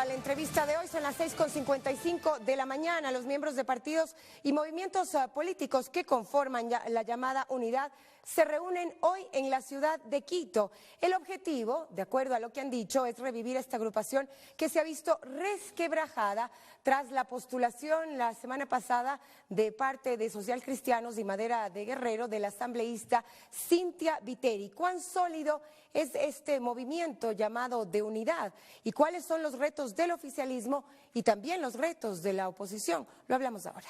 a la entrevista de hoy. Son las 6:55 de la mañana. Los miembros de partidos y movimientos políticos que conforman la llamada unidad se reúnen hoy en la ciudad de Quito. El objetivo, de acuerdo a lo que han dicho, es revivir esta agrupación que se ha visto resquebrajada tras la postulación la semana pasada de parte de Social Cristianos y Madera de Guerrero de la asambleísta Cintia Viteri. ¿Cuán sólido es este movimiento llamado de unidad y cuáles son los retos del oficialismo y también los retos de la oposición? Lo hablamos ahora.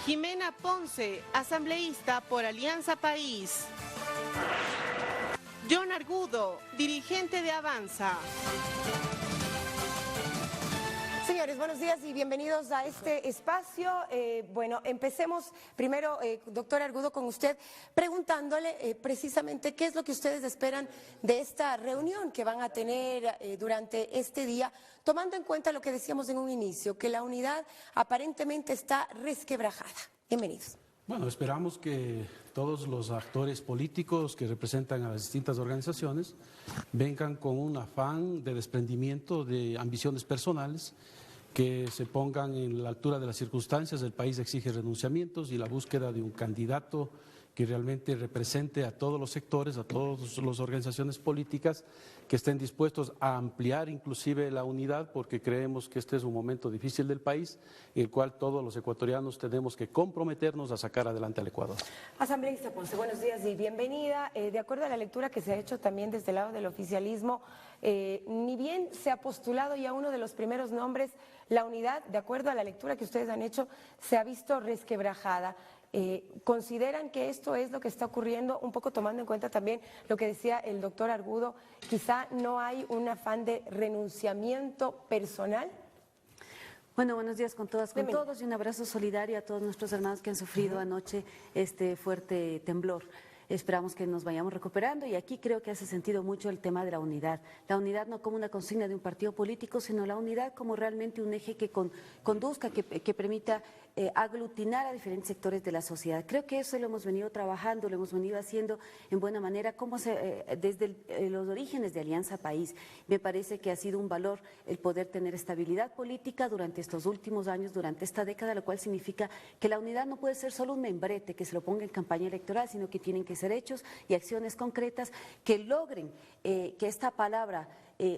Jimena Ponce, asambleísta por Alianza País. John Argudo, dirigente de Avanza. Señores, buenos días y bienvenidos a este espacio. Bueno, empecemos primero, doctor Argudo, con usted, preguntándole precisamente qué es lo que ustedes esperan de esta reunión que van a tener durante este día, tomando en cuenta lo que decíamos en un inicio, que la unidad aparentemente está resquebrajada. Bienvenidos. Bueno, esperamos que todos los actores políticos que representan a las distintas organizaciones vengan con un afán de desprendimiento de ambiciones personales, que se pongan en la altura de las circunstancias. El país exige renunciamientos y la búsqueda de un candidato que realmente represente a todos los sectores, a todas las organizaciones políticas que estén dispuestos a ampliar inclusive la unidad, porque creemos que este es un momento difícil del país en el cual todos los ecuatorianos tenemos que comprometernos a sacar adelante al Ecuador. Asambleísta Ponce, buenos días y bienvenida. De acuerdo a la lectura que se ha hecho también desde el lado del oficialismo, ni bien se ha postulado ya uno de los primeros nombres, la unidad, de acuerdo a la lectura que ustedes han hecho, se ha visto resquebrajada. ¿Consideran que esto es lo que está ocurriendo, un poco tomando en cuenta también lo que decía el doctor Argudo, quizá no hay un afán de renunciamiento personal? Bueno, buenos días con todas, con todos y un abrazo solidario a todos nuestros hermanos que han sufrido anoche este fuerte temblor. Esperamos que nos vayamos recuperando y aquí creo que hace sentido mucho el tema de la unidad. La unidad no como una consigna de un partido político, sino la unidad como realmente un eje que conduzca, que permita aglutinar a diferentes sectores de la sociedad. Creo que eso lo hemos venido trabajando, lo hemos venido haciendo en buena manera, desde los orígenes de Alianza País. Me parece que ha sido un valor el poder tener estabilidad política durante estos últimos años, durante esta década, lo cual significa que la unidad no puede ser solo un membrete que se lo ponga en campaña electoral, sino que tienen que ser hechos y acciones concretas que logren que esta palabra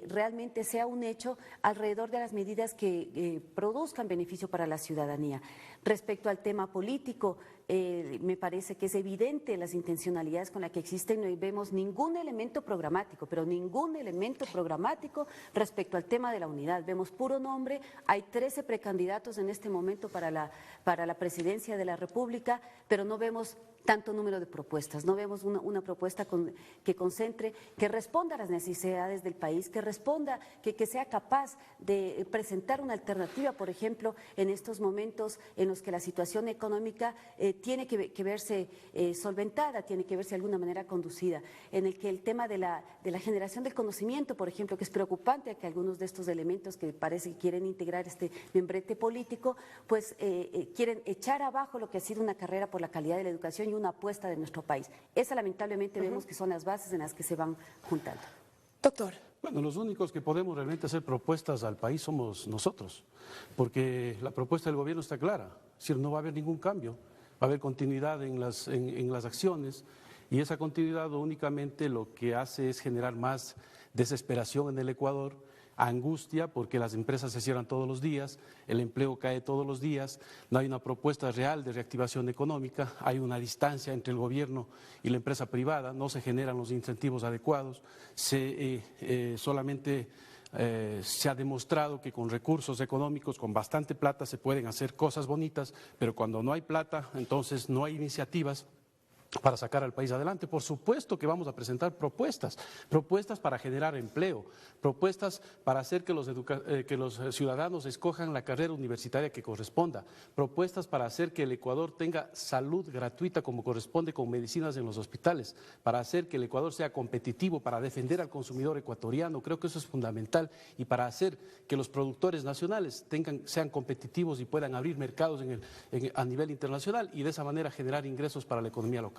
realmente sea un hecho alrededor de las medidas que produzcan beneficio para la ciudadanía. Respecto al tema político, me parece que es evidente las intencionalidades con las que existen, no vemos ningún elemento programático, pero ningún elemento programático respecto al tema de la unidad. Vemos puro nombre, hay 13 precandidatos en este momento para la presidencia de la República, pero no vemos tanto número de propuestas, no vemos una propuesta que concentre, que responda a las necesidades del país, que responda, que sea capaz de presentar una alternativa, por ejemplo, en estos momentos en los que la situación económica tiene que verse solventada, tiene que verse de alguna manera conducida, en el que el tema de la generación del conocimiento, por ejemplo, que es preocupante que algunos de estos elementos que parece que quieren integrar este membrete político, pues quieren echar abajo lo que ha sido una carrera por la calidad de la educación y una apuesta de nuestro país. Esa lamentablemente vemos que son las bases en las que se van juntando. Doctor. Bueno, los únicos que podemos realmente hacer propuestas al país somos nosotros, porque la propuesta del gobierno está clara, es decir, no va a haber ningún cambio, va a haber continuidad en las acciones y esa continuidad únicamente lo que hace es generar más desesperación en el Ecuador, angustia porque las empresas se cierran todos los días, el empleo cae todos los días, no hay una propuesta real de reactivación económica, hay una distancia entre el gobierno y la empresa privada, no se generan los incentivos adecuados, solamente se ha demostrado que con recursos económicos, con bastante plata se pueden hacer cosas bonitas, pero cuando no hay plata, entonces no hay iniciativas para sacar al país adelante. Por supuesto que vamos a presentar propuestas para generar empleo, propuestas para hacer que los ciudadanos escojan la carrera universitaria que corresponda, propuestas para hacer que el Ecuador tenga salud gratuita como corresponde con medicinas en los hospitales, para hacer que el Ecuador sea competitivo, para defender al consumidor ecuatoriano, creo que eso es fundamental, y para hacer que los productores nacionales sean competitivos y puedan abrir mercados a nivel internacional y de esa manera generar ingresos para la economía local.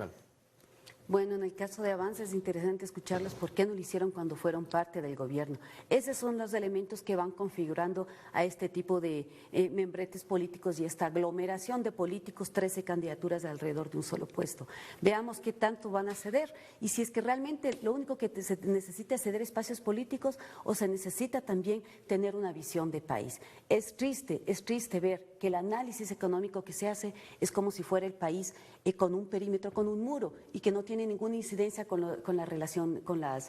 Bueno, en el caso de Avanza es interesante escucharlos por qué no lo hicieron cuando fueron parte del gobierno. Esos son los elementos que van configurando a este tipo de membretes políticos y esta aglomeración de políticos, 13 candidaturas alrededor de un solo puesto. Veamos qué tanto van a ceder y si es que realmente lo único que se necesita es ceder espacios políticos o se necesita también tener una visión de país. Es triste ver que el análisis económico que se hace es como si fuera el país con un perímetro, con un muro y que no tiene ninguna incidencia con la relación, con la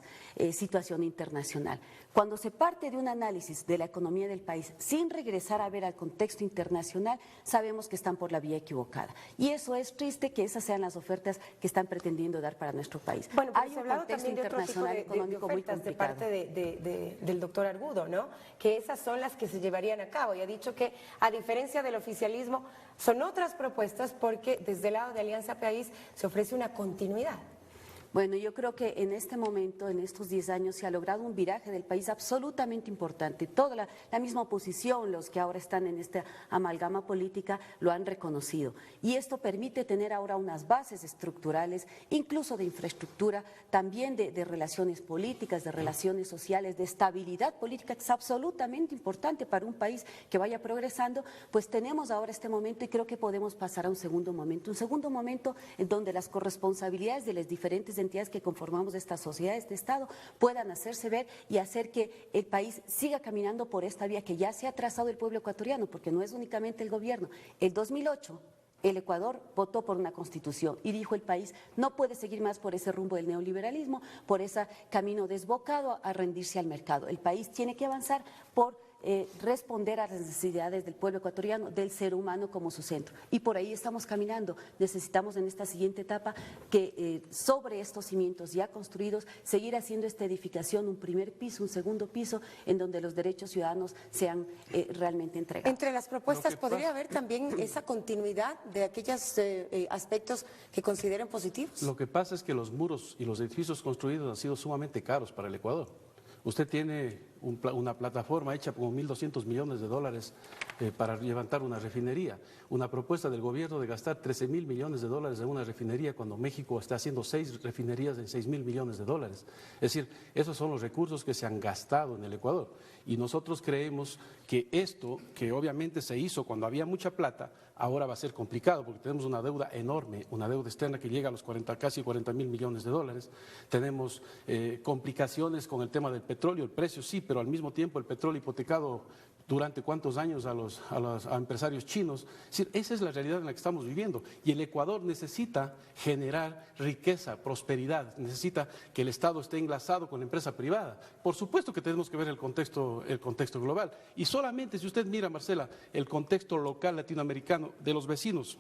situación internacional. Cuando se parte de un análisis de la economía del país sin regresar a ver al contexto internacional, sabemos que están por la vía equivocada. Y eso es triste que esas sean las ofertas que están pretendiendo dar para nuestro país. Bueno, pero hay se un hablado contexto también de otro tipo internacional económico muy ofertas de complicado. parte del doctor Argudo, ¿no? Que esas son las que se llevarían a cabo. Y ha dicho que, a diferencia del oficialismo, son otras propuestas porque desde el lado de Alianza País se ofrece una continuidad. Bueno, yo creo que en este momento, en estos 10 años, se ha logrado un viraje del país absolutamente importante. Toda la misma oposición, los que ahora están en esta amalgama política, lo han reconocido. Y esto permite tener ahora unas bases estructurales, incluso de infraestructura, también de relaciones políticas, de relaciones sociales, de estabilidad política, que es absolutamente importante para un país que vaya progresando. Pues tenemos ahora este momento y creo que podemos pasar a un segundo momento en donde las corresponsabilidades de las diferentes entidades que conformamos estas sociedades de Estado puedan hacerse ver y hacer que el país siga caminando por esta vía que ya se ha trazado el pueblo ecuatoriano, porque no es únicamente el gobierno. El 2008 el Ecuador votó por una constitución y dijo el país no puede seguir más por ese rumbo del neoliberalismo, por ese camino desbocado a rendirse al mercado. El país tiene que avanzar por responder a las necesidades del pueblo ecuatoriano, del ser humano como su centro. Y por ahí estamos caminando. Necesitamos en esta siguiente etapa que sobre estos cimientos ya construidos, seguir haciendo esta edificación, un primer piso, un segundo piso, en donde los derechos ciudadanos sean realmente entregados. Entre las propuestas podría haber también esa continuidad de aquellos aspectos que consideren positivos. Lo que pasa es que los muros y los edificios construidos han sido sumamente caros para el Ecuador. Usted tiene una plataforma hecha con 1.200 millones de dólares para levantar una refinería. Una propuesta del gobierno de gastar 13.000 millones de dólares en una refinería cuando México está haciendo 6 refinerías en 6.000 millones de dólares. Es decir, esos son los recursos que se han gastado en el Ecuador. Y nosotros creemos que esto, que obviamente se hizo cuando había mucha plata, ahora va a ser complicado porque tenemos una deuda enorme, una deuda externa que llega a los casi 40.000 millones de dólares. Tenemos complicaciones con el tema del petróleo, el precio sí, pero al mismo tiempo el petróleo hipotecado durante cuántos años a empresarios chinos. Es decir, esa es la realidad en la que estamos viviendo y el Ecuador necesita generar riqueza, prosperidad, necesita que el Estado esté enlazado con la empresa privada. Por supuesto que tenemos que ver el contexto global y solamente si usted mira, Marcela, el contexto local latinoamericano de los vecinos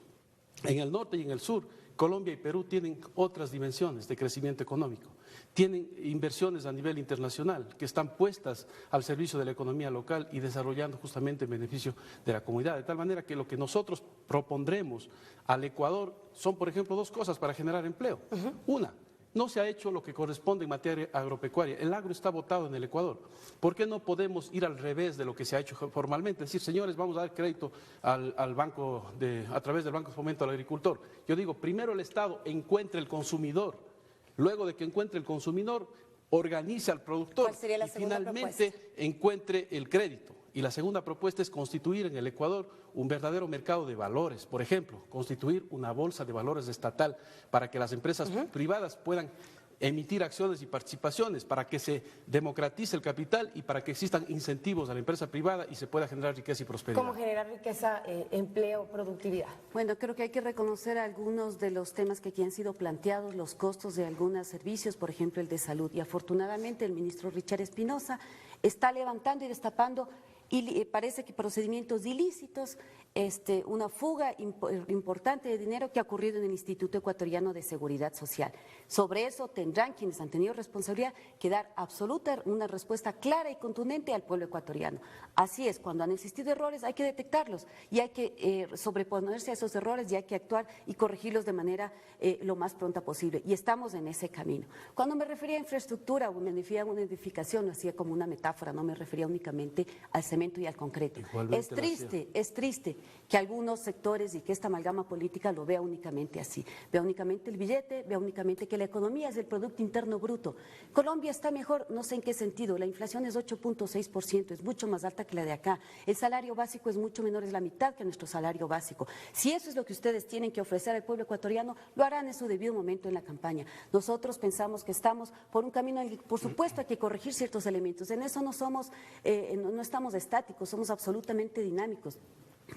en el norte y en el sur, Colombia y Perú tienen otras dimensiones de crecimiento económico, tienen inversiones a nivel internacional que están puestas al servicio de la economía local y desarrollando justamente en beneficio de la comunidad, de tal manera que lo que nosotros propondremos al Ecuador son, por ejemplo, 2 cosas para generar empleo. Una, no se ha hecho lo que corresponde en materia agropecuaria. El agro está votado en el Ecuador. ¿Por qué no podemos ir al revés de lo que se ha hecho formalmente? Es decir, señores, vamos a dar crédito al banco a través del Banco de Fomento al Agricultor. Yo digo, primero el Estado encuentre el consumidor, luego de que encuentre el consumidor, organice al productor. ¿Cuál sería la segunda finalmente propuesta? Encuentre el crédito. Y la segunda propuesta es constituir en el Ecuador un verdadero mercado de valores. Por ejemplo, constituir una bolsa de valores estatal para que las empresas privadas puedan emitir acciones y participaciones, para que se democratice el capital y para que existan incentivos a la empresa privada y se pueda generar riqueza y prosperidad. ¿Cómo generar riqueza, empleo, productividad? Bueno, creo que hay que reconocer algunos de los temas que aquí han sido planteados, los costos de algunos servicios, por ejemplo el de salud. Y afortunadamente el ministro Richard Espinosa está levantando y destapando y parece que procedimientos ilícitos, una fuga importante de dinero que ha ocurrido en el Instituto Ecuatoriano de Seguridad Social. Sobre eso tendrán quienes han tenido responsabilidad que dar una respuesta clara y contundente al pueblo ecuatoriano. Así es, cuando han existido errores hay que detectarlos y hay que sobreponerse a esos errores y hay que actuar y corregirlos de manera lo más pronta posible. Y estamos en ese camino. Cuando me refería a infraestructura o me refería a una edificación, lo hacía como una metáfora, no me refería únicamente al cemento cemento y al concreto. Igualmente Es triste que algunos sectores y que esta amalgama política lo vea únicamente así, vea únicamente el billete, vea únicamente que la economía es el Producto Interno Bruto. Colombia está mejor, no sé en qué sentido, la inflación es 8.6%, es mucho más alta que la de acá, el salario básico es mucho menor, es la mitad que nuestro salario básico. Si eso es lo que ustedes tienen que ofrecer al pueblo ecuatoriano, lo harán en su debido momento en la campaña. Nosotros pensamos que estamos por un camino en el que, por supuesto, hay que corregir ciertos elementos. En eso no estamos estáticos, somos absolutamente dinámicos.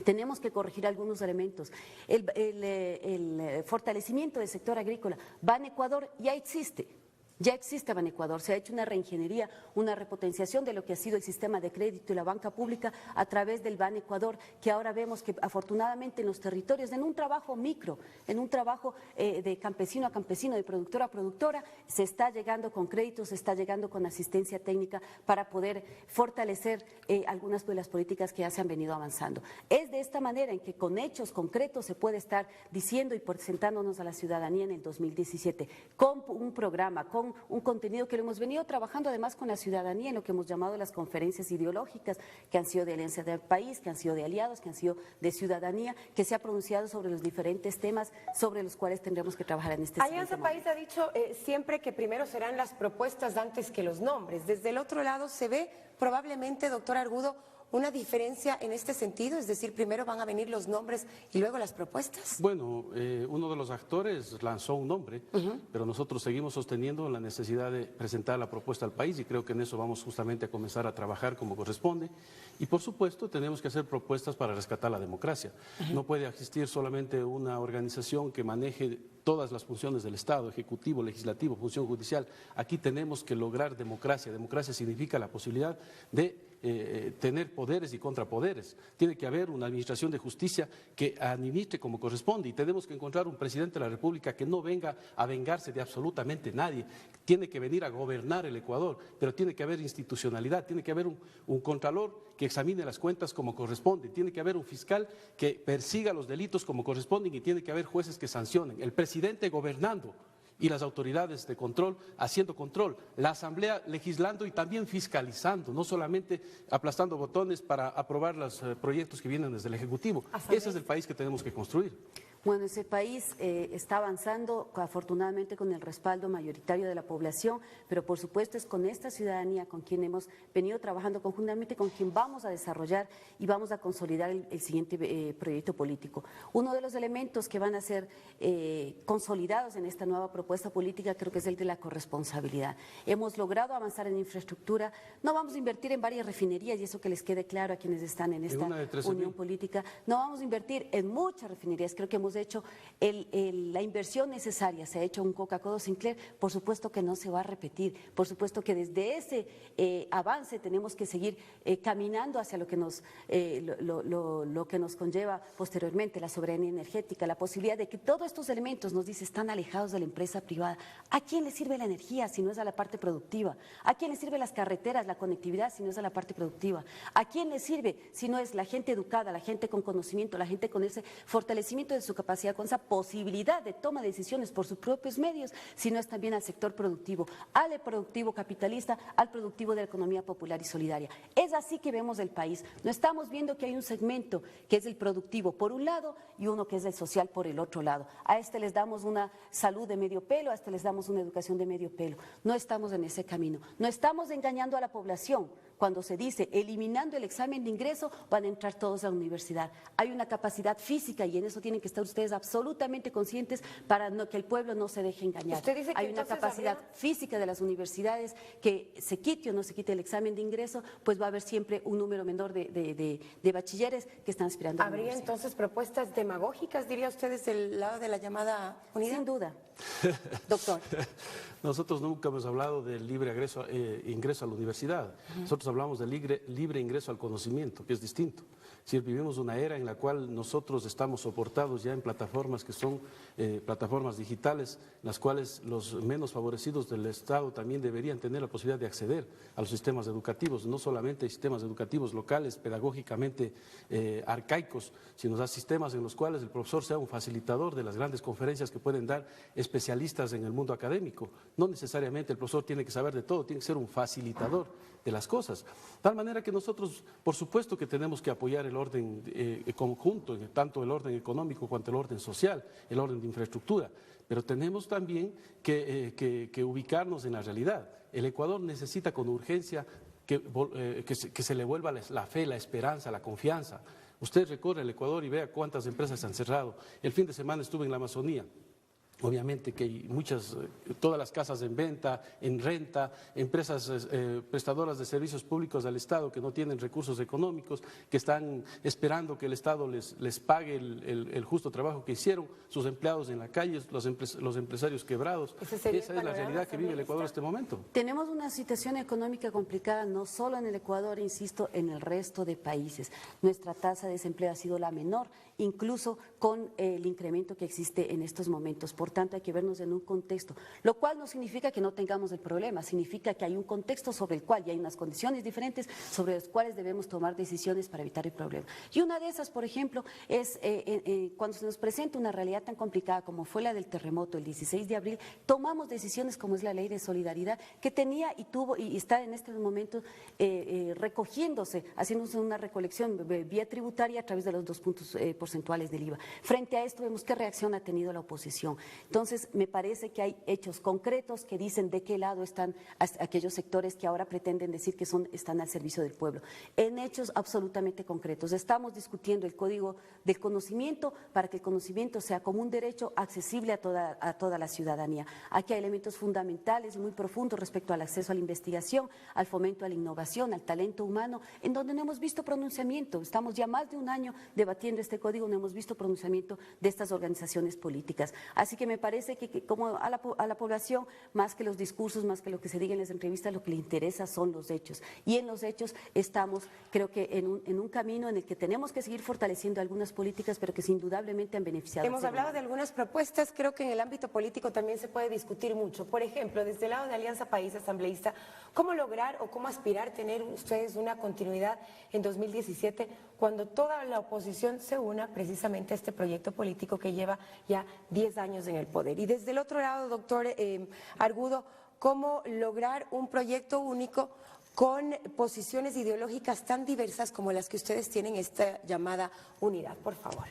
Tenemos que corregir algunos elementos. El fortalecimiento del sector agrícola. Ban Ecuador ya existe. Ya existe Ban Ecuador, se ha hecho una reingeniería, una repotenciación de lo que ha sido el sistema de crédito y la banca pública a través del Ban Ecuador, que ahora vemos que afortunadamente en los territorios, en un trabajo micro, en un trabajo de campesino a campesino, de productora a productora, se está llegando con créditos, se está llegando con asistencia técnica para poder fortalecer algunas de las políticas que ya se han venido avanzando. Es de esta manera en que con hechos concretos se puede estar diciendo y presentándonos a la ciudadanía en el 2017, con un programa, con un contenido que lo hemos venido trabajando además con la ciudadanía en lo que hemos llamado las conferencias ideológicas, que han sido de Alianza del País, que han sido de aliados, que han sido de ciudadanía, que se ha pronunciado sobre los diferentes temas sobre los cuales tendremos que trabajar en este Alianza País ha dicho siempre que primero serán las propuestas antes que los nombres. Desde el otro lado se ve probablemente, doctor Argudo, una diferencia en este sentido, es decir, primero van a venir los nombres y luego las propuestas. Bueno, uno de los actores lanzó un nombre, pero nosotros seguimos sosteniendo la necesidad de presentar la propuesta al país y creo que en eso vamos justamente a comenzar a trabajar como corresponde. Y por supuesto tenemos que hacer propuestas para rescatar la democracia. No puede existir solamente una organización que maneje todas las funciones del Estado, ejecutivo, legislativo, función judicial. Aquí tenemos que lograr democracia. Democracia significa la posibilidad de tener poderes y contrapoderes. Tiene que haber una administración de justicia que administre como corresponde y tenemos que encontrar un presidente de la República que no venga a vengarse de absolutamente nadie. Tiene que venir a gobernar el Ecuador, pero tiene que haber institucionalidad, tiene que haber un contralor que examine las cuentas como corresponde, tiene que haber un fiscal que persiga los delitos como corresponden y tiene que haber jueces que sancionen. El presidente gobernando y las autoridades de control haciendo control, la Asamblea legislando y también fiscalizando, no solamente aplastando botones para aprobar los proyectos que vienen desde el Ejecutivo. Ese es el país que tenemos que construir. Bueno, ese país está avanzando afortunadamente con el respaldo mayoritario de la población, pero por supuesto es con esta ciudadanía con quien hemos venido trabajando conjuntamente, con quien vamos a desarrollar y vamos a consolidar el siguiente proyecto político. Uno de los elementos que van a ser consolidados en esta nueva propuesta política creo que es el de la corresponsabilidad. Hemos logrado avanzar en infraestructura, no vamos a invertir en varias refinerías y eso que les quede claro a quienes están en esta unión política, no vamos a invertir en muchas refinerías, creo que hemos hecho la inversión necesaria, se ha hecho un Coca-Cola Sinclair, por supuesto que no se va a repetir, por supuesto que desde ese avance tenemos que seguir caminando hacia lo que nos conlleva posteriormente, la soberanía energética, la posibilidad de que todos estos elementos, nos dice, están alejados de la empresa privada. ¿A quién le sirve la energía si no es a la parte productiva? ¿A quién le sirve las carreteras, la conectividad si no es a la parte productiva? ¿A quién le sirve si no es la gente educada, la gente con conocimiento, la gente con ese fortalecimiento de su capacidad, con esa posibilidad de toma de decisiones por sus propios medios, sino es también al sector productivo, al productivo capitalista, al productivo de la economía popular y solidaria? Es así que vemos el país. No estamos viendo que hay un segmento que es el productivo por un lado y uno que es el social por el otro lado. A este les damos una salud de medio pelo, a este les damos una educación de medio pelo. No estamos en ese camino. No estamos engañando a la población. Cuando se dice eliminando el examen de ingreso van a entrar todos a la universidad. Hay una capacidad física y en eso tienen que estar ustedes absolutamente conscientes para que el pueblo no se deje engañar. Usted dice que hay una capacidad física de las universidades que se quite o no se quite el examen de ingreso, pues va a haber siempre un número menor de bachilleres que están aspirando a la ¿Habría universidad. entonces propuestas demagógicas, diría usted, desde el lado de la llamada unidad? Sin duda, doctor. Nosotros nunca hemos hablado del libre ingreso a la universidad. Nosotros hablamos del libre ingreso al conocimiento, que es distinto. Si vivimos una era en la cual nosotros estamos soportados ya en plataformas que son plataformas digitales, las cuales los menos favorecidos del Estado también deberían tener la posibilidad de acceder a los sistemas educativos, no solamente sistemas educativos locales, pedagógicamente arcaicos, sino a sistemas en los cuales el profesor sea un facilitador de las grandes conferencias que pueden dar especialistas en el mundo académico. No necesariamente el profesor tiene que saber de todo, tiene que ser un facilitador de las cosas. De tal manera que nosotros, por supuesto que tenemos que apoyar el orden conjunto, tanto el orden económico cuanto el orden social, el orden de infraestructura, pero tenemos también que ubicarnos en la realidad. El Ecuador necesita con urgencia que se le vuelva la fe, la esperanza, la confianza. Usted recorre el Ecuador y vea cuántas empresas se han cerrado. El fin de semana estuve en la Amazonía. Obviamente que hay todas las casas en venta, en renta, empresas prestadoras de servicios públicos al Estado que no tienen recursos económicos, que están esperando que el Estado les pague el justo trabajo que hicieron, sus empleados en la calle, los empresarios quebrados. Esa es la realidad que vive el Ecuador en este momento. Tenemos una situación económica complicada, no solo en el Ecuador, insisto, en el resto de países. Nuestra tasa de desempleo ha sido la menor, incluso con el incremento que existe en estos momentos. Por tanto, hay que vernos en un contexto, lo cual no significa que no tengamos el problema, significa que hay un contexto sobre el cual y hay unas condiciones diferentes sobre las cuales debemos tomar decisiones para evitar el problema. Y una de esas, por ejemplo, es cuando se nos presenta una realidad tan complicada como fue la del terremoto el 16 de abril, tomamos decisiones como es la ley de solidaridad, que tenía y tuvo y está en este momento recogiéndose, haciéndose una recolección vía tributaria a través de los 2 puntos porcentuales del IVA. Frente a esto vemos qué reacción ha tenido la oposición. Entonces, me parece que hay hechos concretos que dicen de qué lado están aquellos sectores que ahora pretenden decir que están al servicio del pueblo. En hechos absolutamente concretos. Estamos discutiendo el Código del Conocimiento para que el conocimiento sea como un derecho accesible a toda la ciudadanía. Aquí hay elementos fundamentales y muy profundos respecto al acceso a la investigación, al fomento a la innovación, al talento humano, en donde no hemos visto pronunciamiento. Estamos ya más de un año debatiendo este código, no hemos visto pronunciamiento de estas organizaciones políticas. Así que me parece que como a la población, más que los discursos, más que lo que se diga en las entrevistas, lo que le interesa son los hechos. Y en los hechos estamos, creo que en un camino en el que tenemos que seguir fortaleciendo algunas políticas, pero que indudablemente han beneficiado. Hemos hablado de algunas propuestas, creo que en el ámbito político también se puede discutir mucho. Por ejemplo, desde el lado de Alianza País Asambleísta, ¿cómo lograr o cómo aspirar a tener ustedes una continuidad en 2017 cuando toda la oposición se una precisamente a este proyecto político que lleva ya 10 años en el poder? Y desde el otro lado, doctor Argudo, ¿cómo lograr un proyecto único con posiciones ideológicas tan diversas como las que ustedes tienen, esta llamada unidad? Por favor.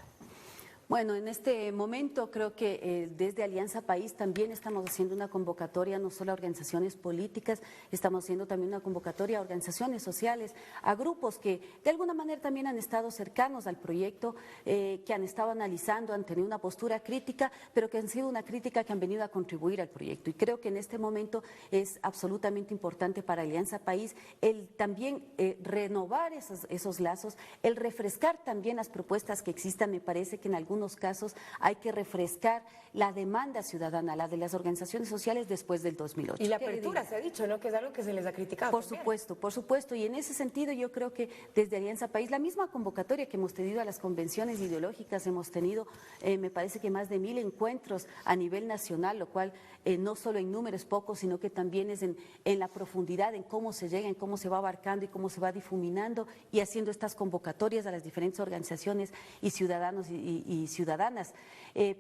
Bueno, en este momento creo que desde Alianza País también estamos haciendo una convocatoria no solo a organizaciones políticas, estamos haciendo también una convocatoria a organizaciones sociales, a grupos que de alguna manera también han estado cercanos al proyecto, que han estado analizando, han tenido una postura crítica, pero que han sido una crítica que han venido a contribuir al proyecto. Y creo que en este momento es absolutamente importante para Alianza País el también renovar esos lazos, el refrescar también las propuestas que existan. Me parece que en algunos casos hay que refrescar la demanda ciudadana, la de las organizaciones sociales después del 2008. Y la apertura, se ha dicho, ¿no?, que es algo que se les ha criticado. Por supuesto, y en ese sentido yo creo que desde Alianza País, la misma convocatoria que hemos tenido a las convenciones ideológicas, hemos tenido, me parece que más de 1000 encuentros a nivel nacional, lo cual no solo en números pocos, sino que también es en la profundidad, en cómo se llega, en cómo se va abarcando y cómo se va difuminando y haciendo estas convocatorias a las diferentes organizaciones y ciudadanos y ciudadanas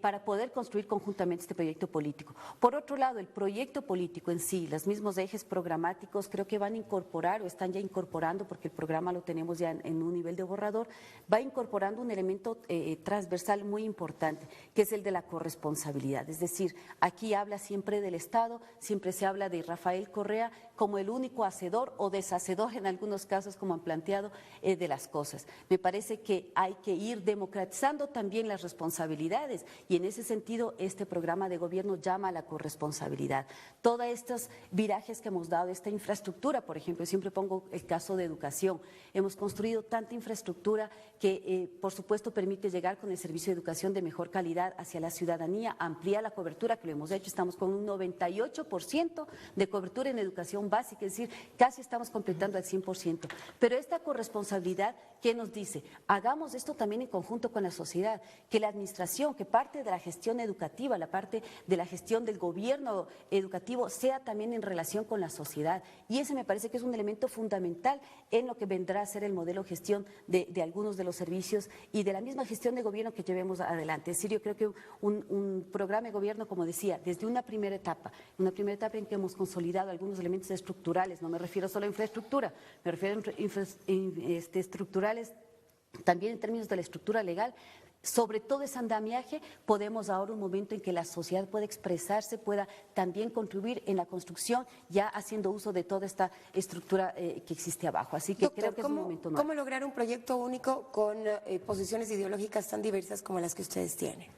para poder construir conjuntamente este proyecto político. Por otro lado, el proyecto político en sí, los mismos ejes programáticos, creo que van a incorporar o están ya incorporando, porque el programa lo tenemos ya en un nivel de borrador, va incorporando un elemento transversal muy importante, que es el de la corresponsabilidad. Es decir, aquí habla siempre del Estado, siempre se habla de Rafael Correa como el único hacedor o deshacedor en algunos casos, como han planteado, de las cosas. Me parece que hay que ir democratizando también las responsabilidades y en ese sentido este programa de gobierno llama a la corresponsabilidad. Todos estos virajes que hemos dado, esta infraestructura, por ejemplo, siempre pongo el caso de educación. Hemos construido tanta infraestructura que, por supuesto, permite llegar con el servicio de educación de mejor calidad hacia la ciudadanía, amplía la cobertura, que lo hemos hecho, estamos con un 98% de cobertura en educación básica, es decir, casi estamos completando al 100%. Pero esta corresponsabilidad, ¿qué nos dice? Hagamos esto también en conjunto con la sociedad, que la administración, que parte de la gestión educativa, la parte de la gestión del gobierno educativo sea también en relación con la sociedad. Y ese me parece que es un elemento fundamental en lo que vendrá a ser el modelo de gestión de algunos de los servicios y de la misma gestión de gobierno que llevemos adelante. Es decir, yo creo que un programa de gobierno, como decía, desde una primera etapa en que hemos consolidado algunos elementos estructurales, no me refiero solo a infraestructura, me refiero a estructurales también en términos de la estructura legal. Sobre todo ese andamiaje, podemos ahora un momento en que la sociedad pueda expresarse, pueda también contribuir en la construcción, ya haciendo uso de toda esta estructura que existe abajo. Así que Doctor, creo que es un momento nuevo. ¿cómo lograr un proyecto único con posiciones ideológicas tan diversas como las que ustedes tienen?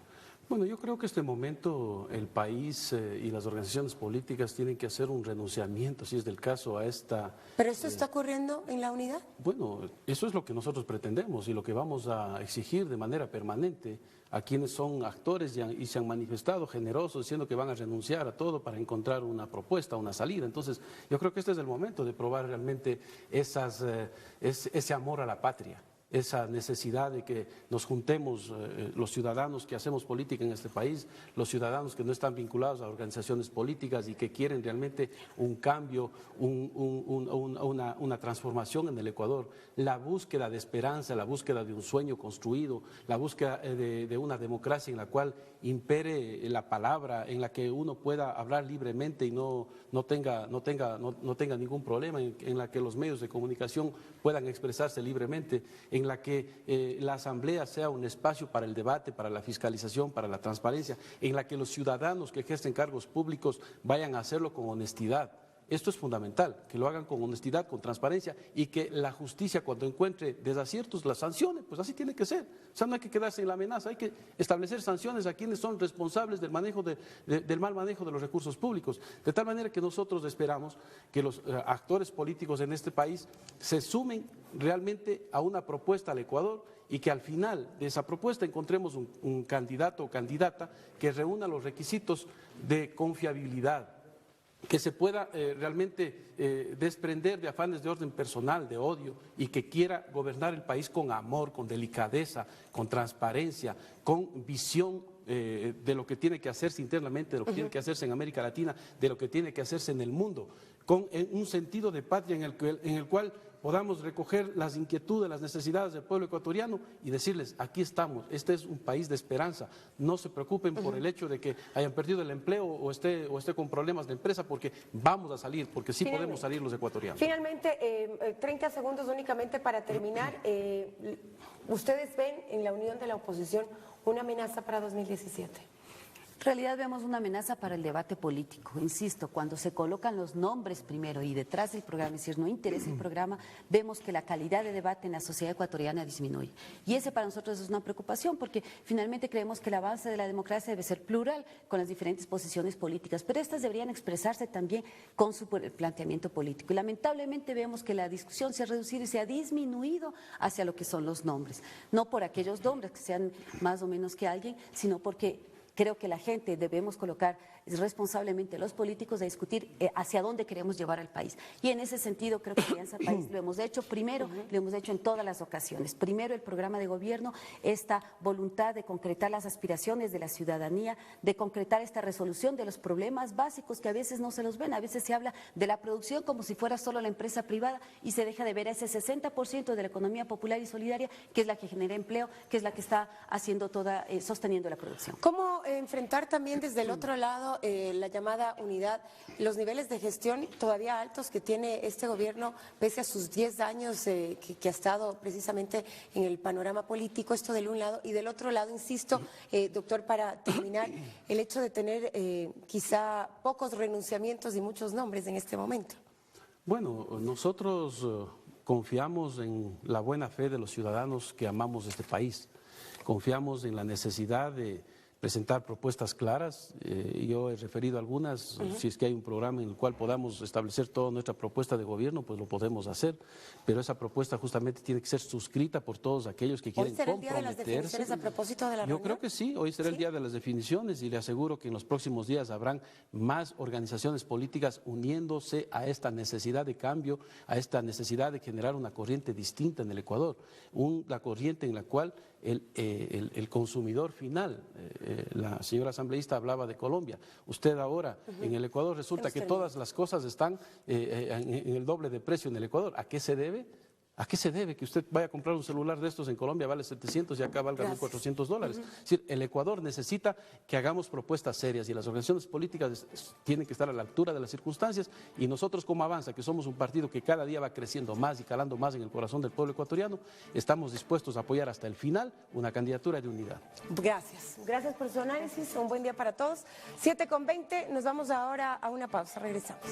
Bueno, yo creo que este momento el país y las organizaciones políticas tienen que hacer un renunciamiento, si es del caso, a esta... ¿Pero esto está ocurriendo en la unidad? Bueno, eso es lo que nosotros pretendemos y lo que vamos a exigir de manera permanente a quienes son actores y se han manifestado generosos diciendo que van a renunciar a todo para encontrar una propuesta, una salida. Entonces, yo creo que este es el momento de probar realmente ese amor a la patria, esa necesidad de que nos juntemos los ciudadanos que hacemos política en este país, los ciudadanos que no están vinculados a organizaciones políticas y que quieren realmente un cambio, una transformación en el Ecuador, la búsqueda de esperanza, la búsqueda de un sueño construido, la búsqueda de una democracia en la cual impere la palabra, en la que uno pueda hablar libremente y no tenga ningún problema, en la que los medios de comunicación puedan expresarse libremente, en la que la asamblea sea un espacio para el debate, para la fiscalización, para la transparencia, en la que los ciudadanos que ejercen cargos públicos vayan a hacerlo con honestidad. Esto es fundamental, que lo hagan con honestidad, con transparencia y que la justicia cuando encuentre desaciertos las sancione, pues así tiene que ser. O sea, no hay que quedarse en la amenaza, hay que establecer sanciones a quienes son responsables del mal manejo de los recursos públicos. De tal manera que nosotros esperamos que los actores políticos en este país se sumen realmente a una propuesta al Ecuador y que al final de esa propuesta encontremos un candidato o candidata que reúna los requisitos de confiabilidad, que se pueda realmente desprender de afanes de orden personal, de odio, y que quiera gobernar el país con amor, con delicadeza, con transparencia, con visión de lo que tiene que hacerse internamente, de lo que tiene que hacerse en América Latina, de lo que tiene que hacerse en el mundo, con un sentido de patria en el cual podamos recoger las inquietudes, las necesidades del pueblo ecuatoriano y decirles, aquí estamos, este es un país de esperanza, no se preocupen por el hecho de que hayan perdido el empleo o esté con problemas de empresa, porque vamos a salir, porque sí podemos salir los ecuatorianos. Finalmente, 30 segundos únicamente para terminar. ¿Ustedes ven en la unión de la oposición una amenaza para 2017? En realidad vemos una amenaza para el debate político. Insisto, cuando se colocan los nombres primero y detrás del programa, es decir, no interesa el programa, vemos que la calidad de debate en la sociedad ecuatoriana disminuye. Y ese para nosotros es una preocupación porque finalmente creemos que el avance de la democracia debe ser plural con las diferentes posiciones políticas, pero estas deberían expresarse también con su planteamiento político. Y lamentablemente vemos que la discusión se ha reducido y se ha disminuido hacia lo que son los nombres. No por aquellos nombres que sean más o menos que alguien, sino porque creo que la gente debemos colocar responsablemente los políticos a discutir hacia dónde queremos llevar al país. Y en ese sentido creo que Alianza País lo hemos hecho primero, lo hemos hecho en todas las ocasiones. Primero el programa de gobierno, esta voluntad de concretar las aspiraciones de la ciudadanía, de concretar esta resolución de los problemas básicos que a veces no se los ven. A veces se habla de la producción como si fuera solo la empresa privada y se deja de ver a ese 60% de la economía popular y solidaria que es la que genera empleo, que es la que está haciendo sosteniendo la producción. ¿Cómo enfrentar también desde el otro lado la llamada unidad, los niveles de gestión todavía altos que tiene este gobierno pese a sus 10 años que ha estado precisamente en el panorama político? Esto del un lado, y del otro lado, insisto, doctor, para terminar, el hecho de tener quizá pocos renunciamientos y muchos nombres en este momento. Bueno, nosotros confiamos en la buena fe de los ciudadanos que amamos este país, confiamos en la necesidad de presentar propuestas claras. Yo he referido algunas. Si es que hay un programa en el cual podamos establecer toda nuestra propuesta de gobierno, pues lo podemos hacer, pero esa propuesta justamente tiene que ser suscrita por todos aquellos que quieren comprometerse. ¿Hoy será el día de las definiciones a propósito de la reunión? Yo creo que sí, hoy será el día de las definiciones y le aseguro que en los próximos días habrán más organizaciones políticas uniéndose a esta necesidad de cambio, a esta necesidad de generar una corriente distinta en el Ecuador, la corriente en la cual el consumidor final, la señora asambleísta hablaba de Colombia, usted ahora en el Ecuador resulta que todas las cosas están en el doble de precio en el Ecuador. ¿A qué se debe? ¿A qué se debe que usted vaya a comprar un celular de estos en Colombia, vale 700 y acá valga $1.400? Es decir, el Ecuador necesita que hagamos propuestas serias y las organizaciones políticas tienen que estar a la altura de las circunstancias, y nosotros como Avanza, que somos un partido que cada día va creciendo más y calando más en el corazón del pueblo ecuatoriano, estamos dispuestos a apoyar hasta el final una candidatura de unidad. Gracias. Gracias por su análisis. Un buen día para todos. 7:20, nos vamos ahora a una pausa. Regresamos.